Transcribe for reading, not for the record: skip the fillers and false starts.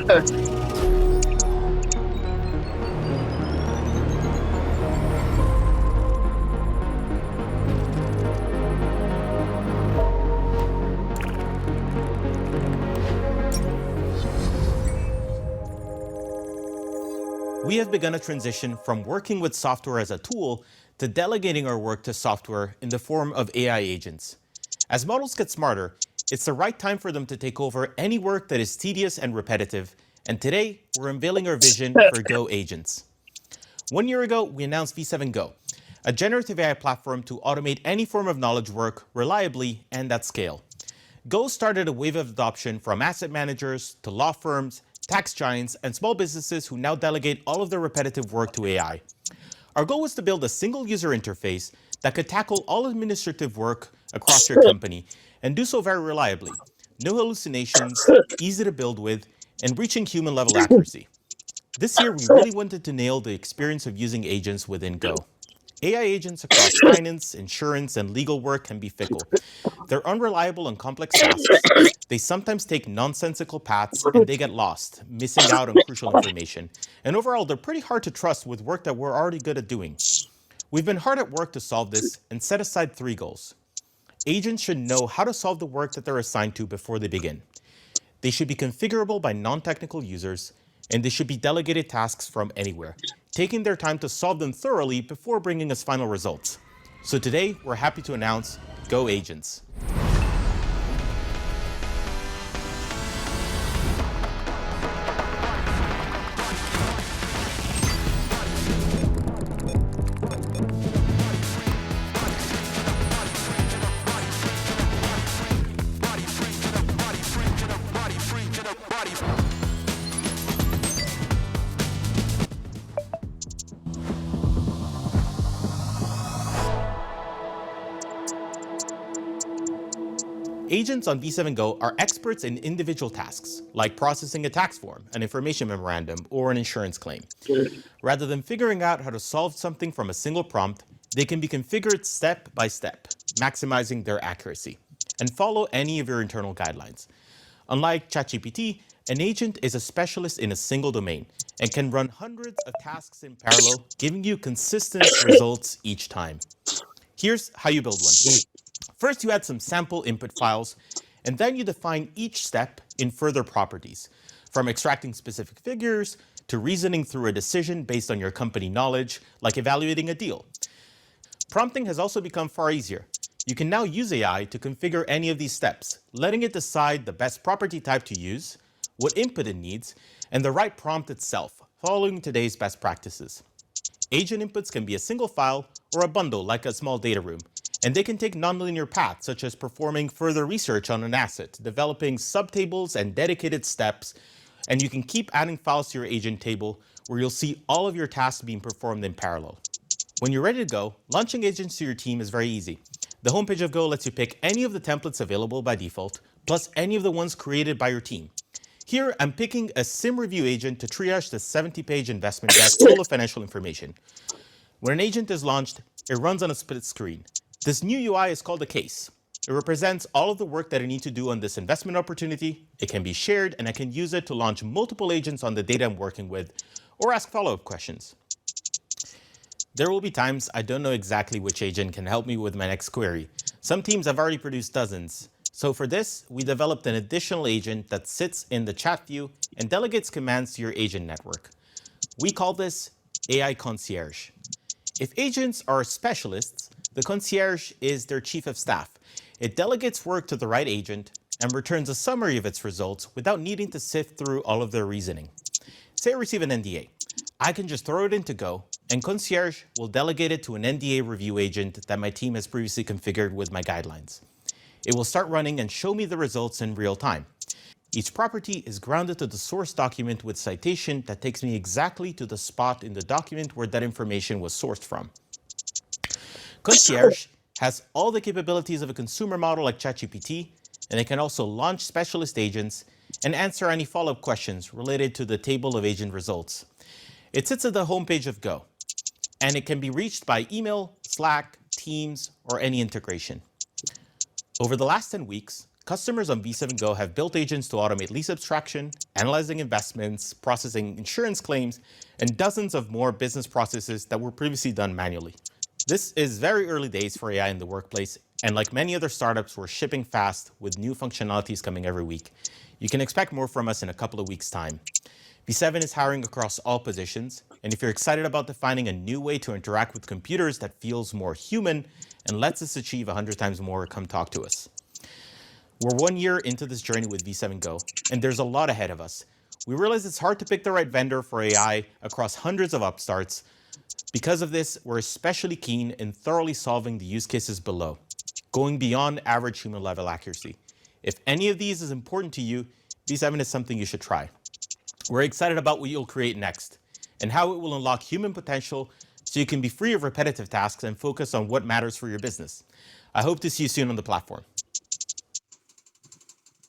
We have begun a transition from working with software as a tool to delegating our work to software in the form of AI agents. As models get smarter, it's the right time for them to take over any work that is tedious and repetitive, and today we're unveiling our vision for Go agents. 1 year ago, we announced V7 Go, a generative AI platform to automate any form of knowledge work reliably and at scale. Go started a wave of adoption from asset managers to law firms, tax giants, and small businesses who now delegate all of their repetitive work to AI. Our goal was to build a single user interface that could tackle all administrative work across your company and do so very reliably. No hallucinations, easy to build with, and reaching human level accuracy. This year, we really wanted to nail the experience of using agents within Go. AI agents across finance, insurance, and legal work can be fickle. They're unreliable on complex tasks. They sometimes take nonsensical paths and they get lost, missing out on crucial information. And overall, they're pretty hard to trust with work that we're already good at doing. We've been hard at work to solve this and set aside 3 goals. Agents should know how to solve the work that they're assigned to before they begin. They should be configurable by non-technical users, and they should be delegated tasks from anywhere, taking their time to solve them thoroughly before bringing us final results. So today, we're happy to announce Go Agents. Agents on V7 Go are experts in individual tasks, like processing a tax form, an information memorandum, or an insurance claim. Rather than figuring out how to solve something from a single prompt, they can be configured step by step, maximizing their accuracy, and follow any of your internal guidelines. Unlike ChatGPT, an agent is a specialist in a single domain and can run hundreds of tasks in parallel, giving you consistent results each time. Here's how you build one. First, you add some sample input files, and then you define each step in further properties, from extracting specific figures to reasoning through a decision based on your company knowledge, like evaluating a deal. Prompting has also become far easier. You can now use AI to configure any of these steps, letting it decide the best property type to use, what input it needs, and the right prompt itself, following today's best practices. Agent inputs can be a single file or a bundle like a small data room, and they can take nonlinear paths such as performing further research on an asset, developing subtables and dedicated steps, and you can keep adding files to your agent table where you'll see all of your tasks being performed in parallel. When you're ready to go, launching agents to your team is very easy. The homepage of Go lets you pick any of the templates available by default, plus any of the ones created by your team. Here, I'm picking a sim review agent to triage the 70-page investment deck full of financial information. When an agent is launched, it runs on a split screen. This new UI is called a case. It represents all of the work that I need to do on this investment opportunity. It can be shared, and I can use it to launch multiple agents on the data I'm working with, or ask follow-up questions. There will be times I don't know exactly which agent can help me with my next query. Some teams have already produced dozens. So for this, we developed an additional agent that sits in the chat view and delegates commands to your agent network. We call this AI Concierge. If agents are specialists, the concierge is their chief of staff. It delegates work to the right agent and returns a summary of its results without needing to sift through all of their reasoning. Say I receive an NDA. I can just throw it into Go, and concierge will delegate it to an NDA review agent that my team has previously configured with my guidelines. It will start running and show me the results in real time. Each property is grounded to the source document with citation that takes me exactly to the spot in the document where that information was sourced from. Concierge has all the capabilities of a consumer model like ChatGPT, and it can also launch specialist agents and answer any follow-up questions related to the table of agent results. It sits at the homepage of Go, and it can be reached by email, Slack, Teams, or any integration. Over the last 10 weeks, customers on V7 Go have built agents to automate lease abstraction, analyzing investments, processing insurance claims, and dozens of more business processes that were previously done manually. This is very early days for AI in the workplace, and like many other startups, we're shipping fast with new functionalities coming every week. You can expect more from us in a couple of weeks' time. V7 is hiring across all positions, and if you're excited about finding a new way to interact with computers that feels more human and lets us achieve 100 times more, come talk to us. We're 1 year into this journey with V7 Go, and there's a lot ahead of us. We realize it's hard to pick the right vendor for AI across hundreds of upstarts. Because of this, we're especially keen in thoroughly solving the use cases below, going beyond average human level accuracy. If any of these is important to you, V7 is something you should try. We're excited about what you'll create next and how it will unlock human potential so you can be free of repetitive tasks and focus on what matters for your business. I hope to see you soon on the platform.